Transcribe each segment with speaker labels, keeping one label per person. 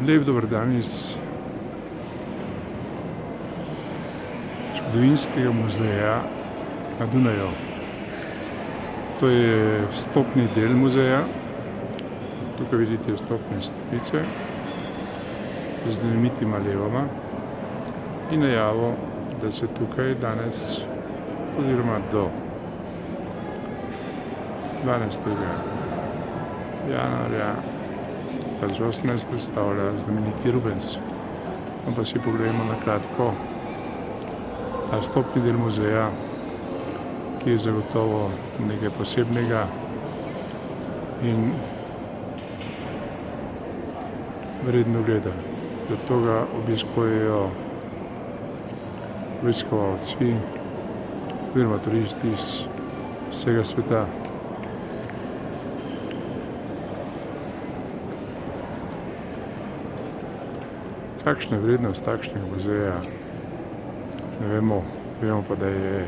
Speaker 1: Lep dober dan iz Zgodovinskega muzeja na Dunaju. To je vstopni del muzeja. Tukaj vidite vstopne stopnice z znamenitima levoma in najavo, da se tukaj danes oziroma do 12. januarja 2018 predstavlja znameniti Rubens. Pa si pogledamo na kratko ta vstopni del muzeja, ki je zagotovo nekaj posebnega in vredno ogleda. Zato ga obiskujejo obiskovalci oziroma turisti iz vsega sveta. Kakšna je vrednost takšnega muzeja, ne vemo. Vemo pa, da je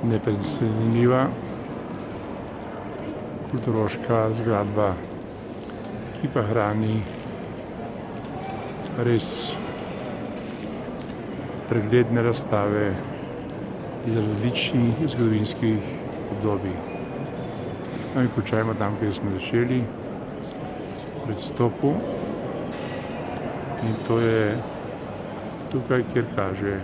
Speaker 1: neprecenljiva kulturološka zgradba, ki pa hrani res pregledne razstave iz različnih zgodovinskih obdobij. Mi končajmo tam, kjer smo začeli, pri vstopu. In to je tukaj, kjer kaže,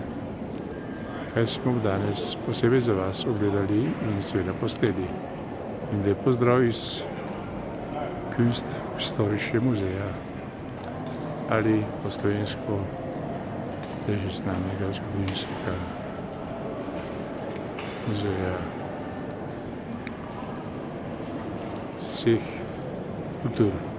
Speaker 1: kaj smo danes posebej za vas ogledali in seveda posneli. In lep pozdrav iz Kunsthistorische muzeja ali po slovensko že znanega zgodovinskega muzeja vseh kultur.